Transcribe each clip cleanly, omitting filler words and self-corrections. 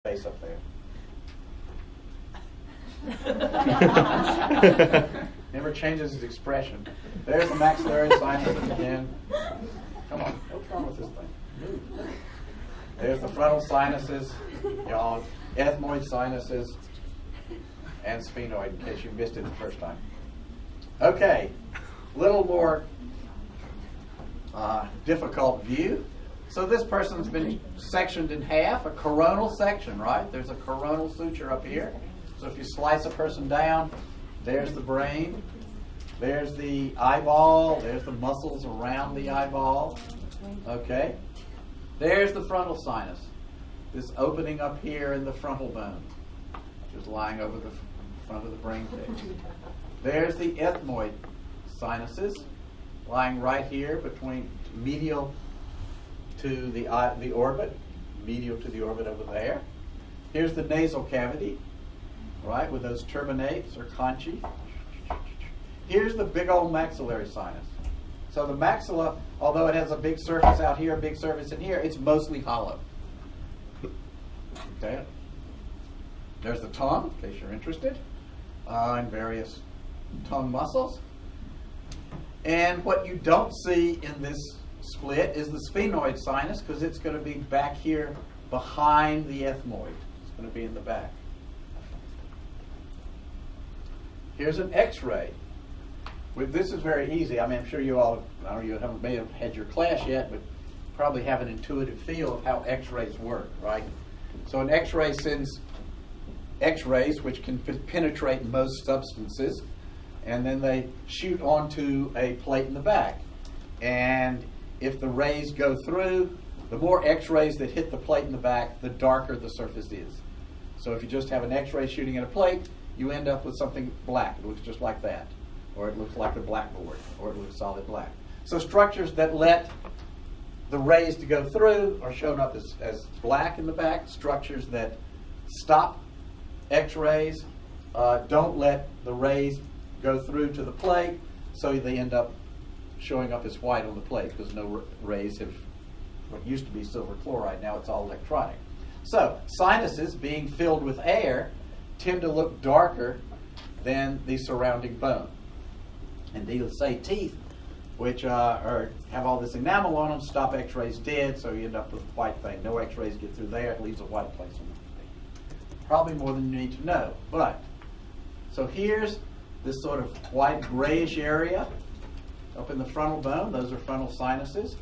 face up there. Never changes his expression. There's the maxillary sinuses again. Come on, what's wrong with this thing? Move. There's the frontal sinuses, y'all, ethmoid sinuses, and sphenoid, in case you missed it the first time. Okay, a little more difficult view. So this person's been sectioned in half, a coronal section, right? There's a coronal suture up here. So if you slice a person down, there's the brain, there's the eyeball, there's the muscles around the eyeball. Okay? There's the frontal sinus, this opening up here in the frontal bone, which is lying over the front of the brain cage. There's the ethmoid sinuses, lying right here between medial to the orbit, medial to the orbit over there. Here's the nasal cavity, right, with those turbinates or conchae. Here's the big old maxillary sinus. So the maxilla, although it has a big surface out here, a big surface in here, it's mostly hollow. Okay. There's the tongue, in case you're interested, and various tongue muscles. And what you don't see in this split is the sphenoid sinus, because it's going to be back here behind the ethmoid. It's going to be in the back. Here's an X-ray. This is very easy. I mean, I'm sure you all, I don't know, you haven't may have had your class yet, but probably have an intuitive feel of how X-rays work, right? So an X-ray sends X-rays, which can penetrate most substances, and then they shoot onto a plate in the back. And if the rays go through, the more X-rays that hit the plate in the back, the darker the surface is. So if you just have an X-ray shooting at a plate, you end up with something black. It looks just like that. Or it looks like a blackboard, or it looks solid black. So structures that let the rays to go through are shown up as black in the back. Structures that stop X-rays don't let the rays go through to the plate, so they end up showing up as white on the plate because no rays have what used to be silver chloride. Now it's all electronic. So sinuses, being filled with air, tend to look darker than the surrounding bone. And needless to say, teeth, which have all this enamel on them, stop X-rays dead, so you end up with a white thing. No X-rays get through there, it leaves a white place on the. Probably more than you need to know. But, so here's this sort of white grayish area up in the frontal bone. Those are frontal sinuses.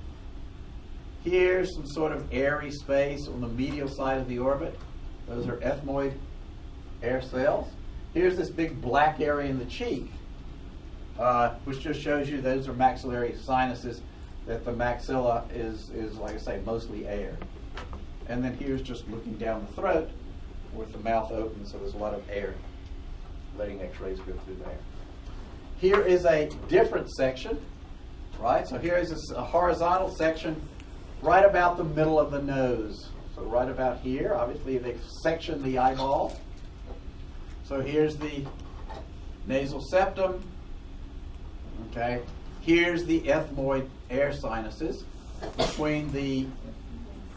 Here's some sort of airy space on the medial side of the orbit. Those are ethmoid air cells. Here's this big black area in the cheek, which just shows you those are maxillary sinuses, that the maxilla is, like I say, mostly air. And then here's just looking down the throat with the mouth open, so there's a lot of air letting X-rays go through there. Here is a different section, right? So here is a horizontal section right about the middle of the nose. So right about here, obviously they've sectioned the eyeball. So here's the nasal septum. Okay. Here's the ethmoid air sinuses between the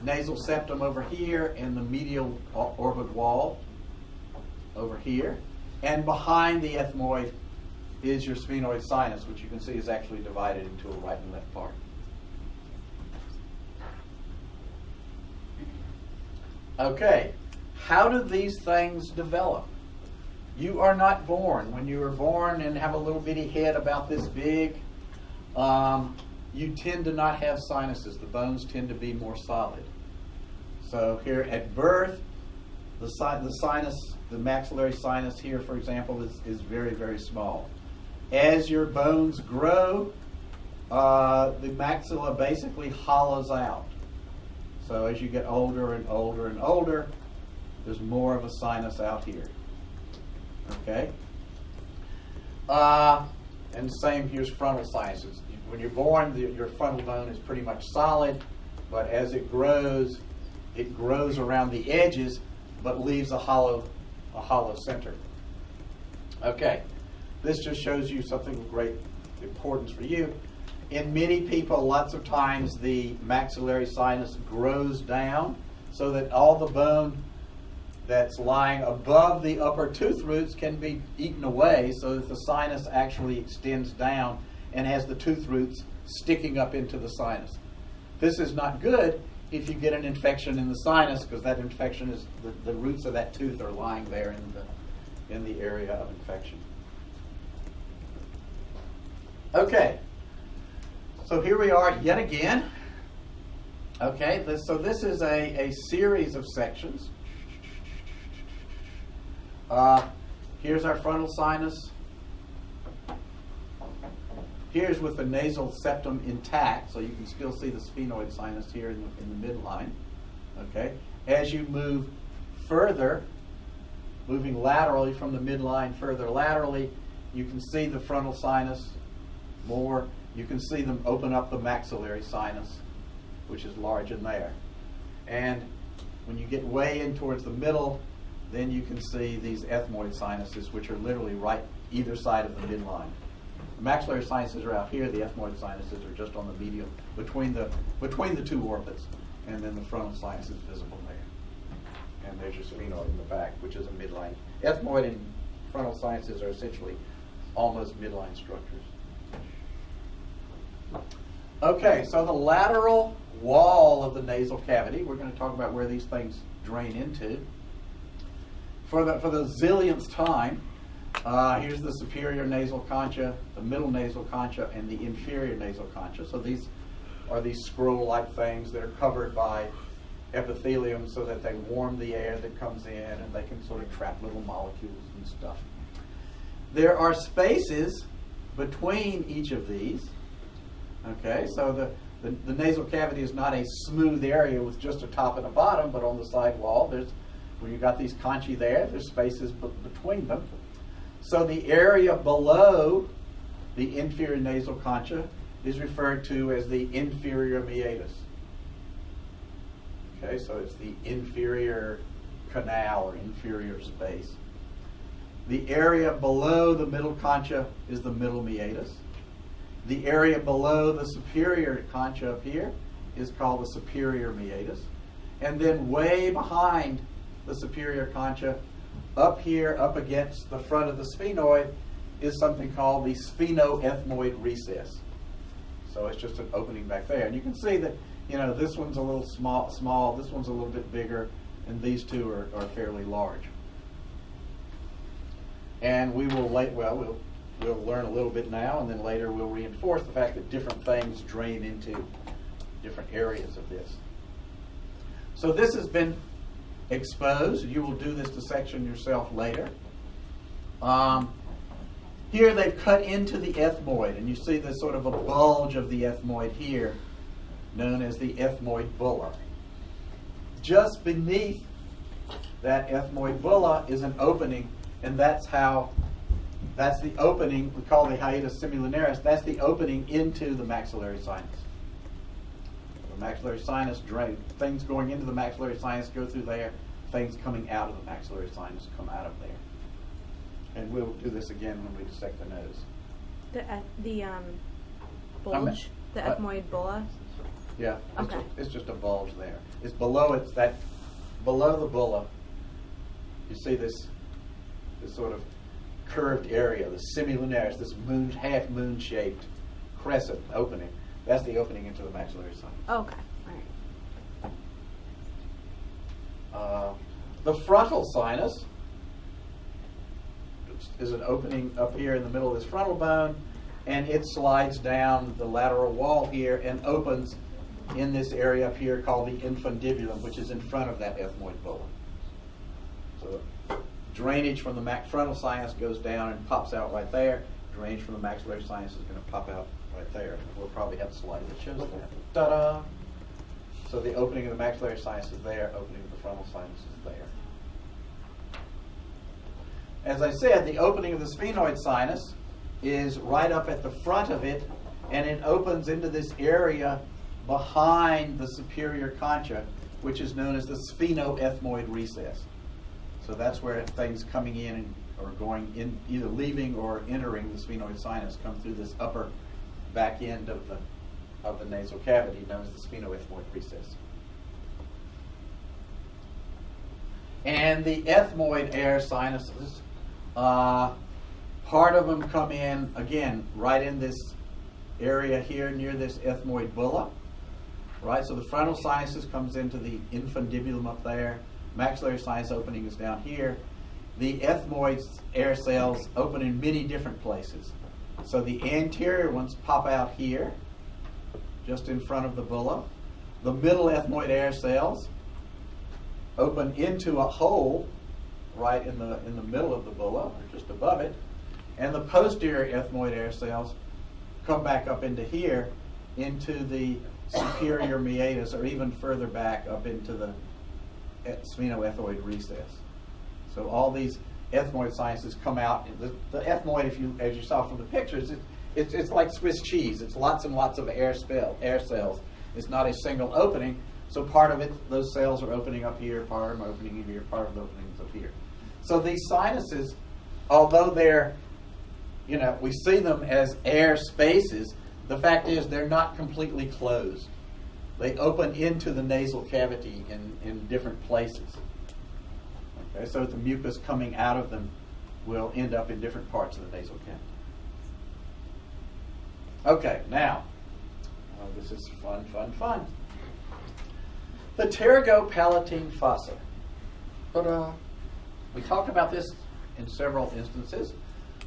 nasal septum over here and the medial orbit wall over here. And behind the ethmoid is your sphenoid sinus, which you can see is actually divided into a right and left part. Okay, how do these things develop? You are not born. When you are born and have a little bitty head about this big, you tend to not have sinuses. The bones tend to be more solid. So here at birth, the sinus, the maxillary sinus here, for example, is very, very small. As your bones grow, the maxilla basically hollows out. So as you get older and older and older, there's more of a sinus out here. Okay? And the same, here's frontal sinuses. When you're born, your frontal bone is pretty much solid, but as it grows around the edges, but leaves a hollow center. Okay, this just shows you something of great importance for you. In many people, lots of times the maxillary sinus grows down so that all the bone that's lying above the upper tooth roots can be eaten away so that the sinus actually extends down and has the tooth roots sticking up into the sinus. This is not good if you get an infection in the sinus, because that infection is the roots of that tooth are lying there in the area of infection. Okay, so here we are yet again. Okay, so this is a series of sections. Here's our frontal sinus. Here's with the nasal septum intact, so you can still see the sphenoid sinus here in the midline. Okay, as you move further, moving laterally from the midline further laterally, you can see the frontal sinus more. You can see them open up the maxillary sinus, which is large in there. And when you get way in towards the middle, then you can see these ethmoid sinuses, which are literally right either side of the midline. The maxillary sinuses are out here. The ethmoid sinuses are just on the medial, between the two orbits, and then the frontal sinus is visible there. And there's your sphenoid in the back, which is a midline. Ethmoid and frontal sinuses are essentially almost midline structures. Okay, so the lateral wall of the nasal cavity, we're going to talk about where these things drain into. For the zillionth time, here's the superior nasal concha, the middle nasal concha, and the inferior nasal concha. So these are these scroll-like things that are covered by epithelium so that they warm the air that comes in and they can sort of trap little molecules and stuff. There are spaces between each of these. Okay, so the nasal cavity is not a smooth area with just a top and a bottom, but on the side wall, when you've got these conchae there, there's spaces between them. So the area below the inferior nasal concha is referred to as the inferior meatus. Okay, so it's the inferior canal or inferior space. The area below the middle concha is the middle meatus. The area below the superior concha up here is called the superior meatus. And then way behind the superior concha, up here, up against the front of the sphenoid, is something called the sphenoethmoid recess. So it's just an opening back there. And you can see that, this one's a little small, this one's a little bit bigger, and these two are fairly large. And we will we'll learn a little bit now, and then later we'll reinforce the fact that different things drain into different areas of this. So this has been exposed. You will do this dissection yourself later. Here they've cut into the ethmoid, and you see this sort of a bulge of the ethmoid here, known as the ethmoid bulla. Just beneath that ethmoid bulla is an opening, and that's the opening, we call the hiatus simulinaris, that's the opening into the maxillary sinus. The maxillary sinus drain, things going into the maxillary sinus go through there, things coming out of the maxillary sinus come out of there. And we'll do this again when we dissect the nose. The bulge, the ethmoid bulla? Yeah, okay. It's just a bulge there. It's below below the bulla, you see this sort of curved area, the simulinaris, this half moon-shaped crescent opening. That's the opening into the maxillary sinus. Okay, all right. The frontal sinus is an opening up here in the middle of this frontal bone, and it slides down the lateral wall here and opens in this area up here called the infundibulum, which is in front of that ethmoid bulla. So drainage from the frontal sinus goes down and pops out right there. Drainage from the maxillary sinus is going to pop out right there. We'll probably have a slide that shows that. Ta-da! So the opening of the maxillary sinus is there, opening of the frontal sinus is there. As I said, the opening of the sphenoid sinus is right up at the front of it, and it opens into this area behind the superior concha, which is known as the sphenoethmoid recess. So that's where things coming in or going in, either leaving or entering the sphenoid sinus, come through this upper back end of the nasal cavity known as the sphenoethmoid recess. And the ethmoid air sinuses, part of them come in, again, right in this area here near this ethmoid bulla. Right, so the frontal sinuses comes into the infundibulum up there. Maxillary sinus opening is down here. The ethmoid air cells open in many different places. So the anterior ones pop out here, just in front of the bulla. The middle ethmoid air cells open into a hole right in the middle of the bulla, or just above it. And the posterior ethmoid air cells come back up into here, into the superior meatus, or even further back up into the sphenoethoid recess. So all these ethmoid sinuses come out. The ethmoid, as you saw from the pictures, it's like Swiss cheese. It's lots and lots of air cells. It's not a single opening. So part of it, those cells are opening up here, part of them are opening here, part of the openings up here. So these sinuses, although they're, we see them as air spaces, the fact is they're not completely closed. They open into the nasal cavity in different places. Okay, so the mucus coming out of them will end up in different parts of the nasal cavity. Okay, now, this is fun. The pterygopalatine fossa. We talked about this in several instances.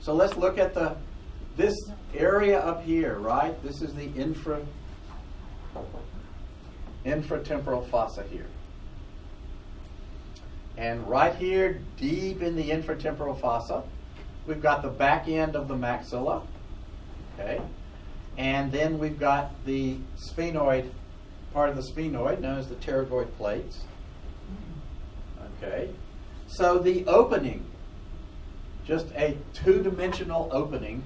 So let's look at this area up here, right? This is the infratemporal fossa here. And right here, deep in the infratemporal fossa, we've got the back end of the maxilla. Okay? And then we've got the sphenoid, part of the sphenoid, known as the pterygoid plates. Okay? So the opening, just a two-dimensional opening,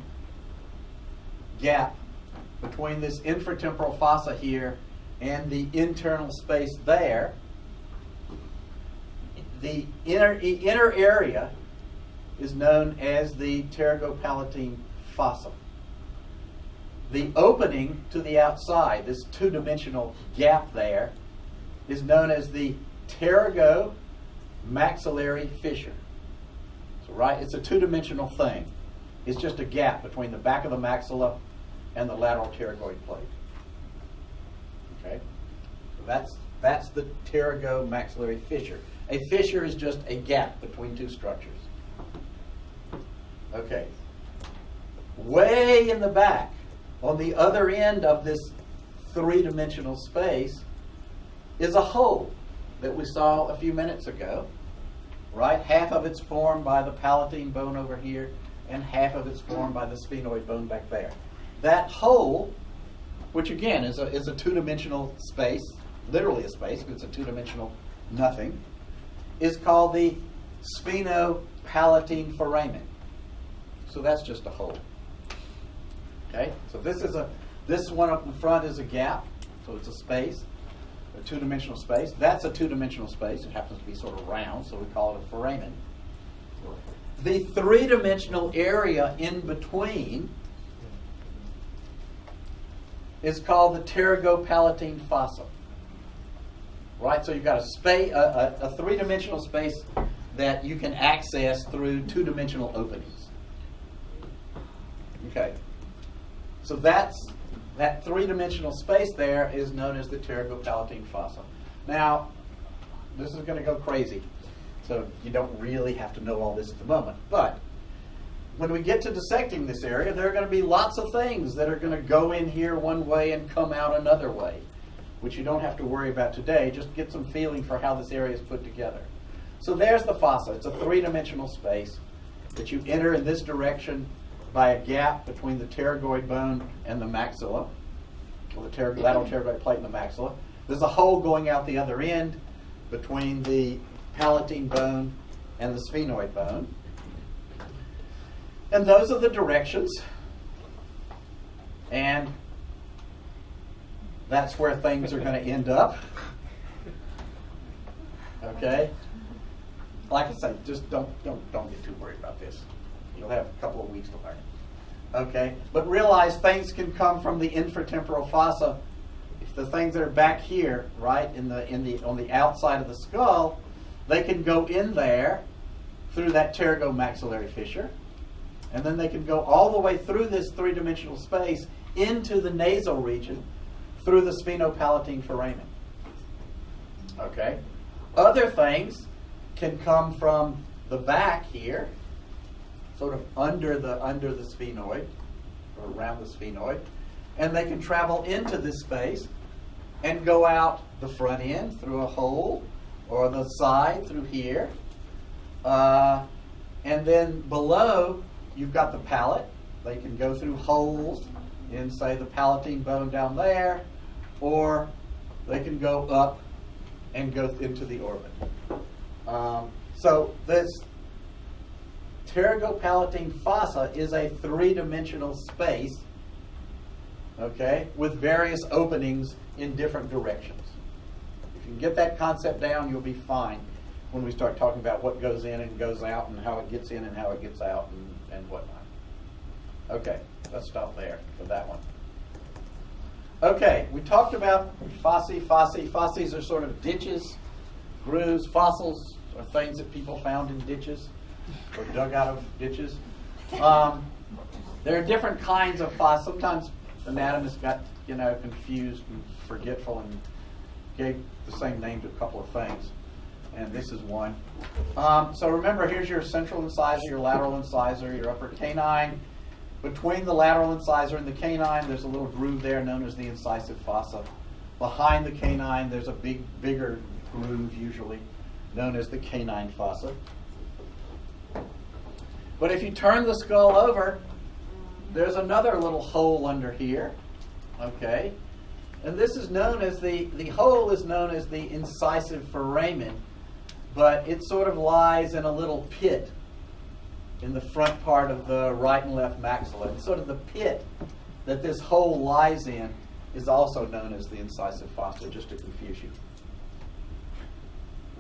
gap between this infratemporal fossa here and the internal space there. The inner area is known as the pterygopalatine fossa. The opening to the outside, this two-dimensional gap there, is known as the pterygomaxillary fissure. So, right, it's a two-dimensional thing. It's just a gap between the back of the maxilla and the lateral pterygoid plate. Okay, so that's the pterygomaxillary fissure. A fissure is just a gap between two structures. Okay, way in the back, on the other end of this three-dimensional space, is a hole that we saw a few minutes ago. Right, half of it's formed by the palatine bone over here, and half of it's formed by the sphenoid bone back there. That hole, which again is a two-dimensional space, literally a space, because it's a two-dimensional nothing, is called the sphenopalatine foramen. So that's just a hole. Okay, so this one up in front is a gap, so it's a space, a two-dimensional space. That's a two-dimensional space. It happens to be sort of round, so we call it a foramen. The three-dimensional area in between is called the pterygopalatine fossa. Right, so you've got a three-dimensional space that you can access through two-dimensional openings. Okay, so that three-dimensional space there is known as the pterygopalatine fossa. Now, this is going to go crazy, so you don't really have to know all this at the moment. But when we get to dissecting this area, there are going to be lots of things that are going to go in here one way and come out another way, which you don't have to worry about today. Just get some feeling for how this area is put together. So there's the fossa. It's a three-dimensional space that you enter in this direction by a gap between the pterygoid bone and the maxilla, or the lateral pterygoid plate and the maxilla. There's a hole going out the other end between the palatine bone and the sphenoid bone. And those are the directions. And that's where things are going to end up. Okay? Like I said, just don't get too worried about this. You'll have a couple of weeks to learn it. Okay? But realize things can come from the infratemporal fossa. If the things that are back here, right, on the outside of the skull, they can go in there through that pterygomaxillary fissure, and then they can go all the way through this three-dimensional space into the nasal region through the sphenopalatine foramen. Okay? Other things can come from the back here, sort of under the sphenoid, or around the sphenoid, and they can travel into this space and go out the front end through a hole, or the side through here. And then below, you've got the palate. They can go through holes in, say, the palatine bone down there, or they can go up and go into the orbit. So this pterygopalatine fossa is a three-dimensional space, okay, with various openings in different directions. If you can get that concept down, you'll be fine when we start talking about what goes in and goes out and how it gets in and how it gets out and whatnot. Okay, let's stop there for that one. Okay, we talked about fossae. Fosses are sort of ditches, grooves. Fossils are things that people found in ditches or dug out of ditches. There are different kinds of fossa. Sometimes anatomists got confused and forgetful and gave the same name to a couple of things. And this is one. So remember, here's your central incisor, your lateral incisor, your upper canine. Between the lateral incisor and the canine, there's a little groove there known as the incisive fossa. Behind the canine, there's a bigger groove, usually, known as the canine fossa. But if you turn the skull over, there's another little hole under here. Okay? And this is known as the hole is known as the incisive foramen, but it sort of lies in a little pit in the front part of the right and left maxilla. And sort of the pit that this hole lies in is also known as the incisive fossa, just to confuse you.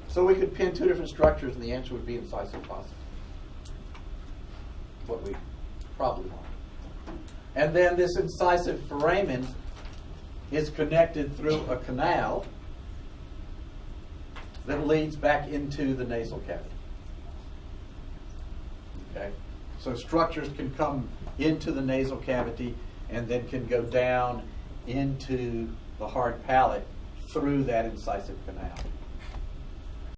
So we could pin two different structures and the answer would be incisive fossa. What we probably want. And then this incisive foramen is connected through a canal that leads back into the nasal cavity. Okay? So structures can come into the nasal cavity and then can go down into the hard palate through that incisive canal.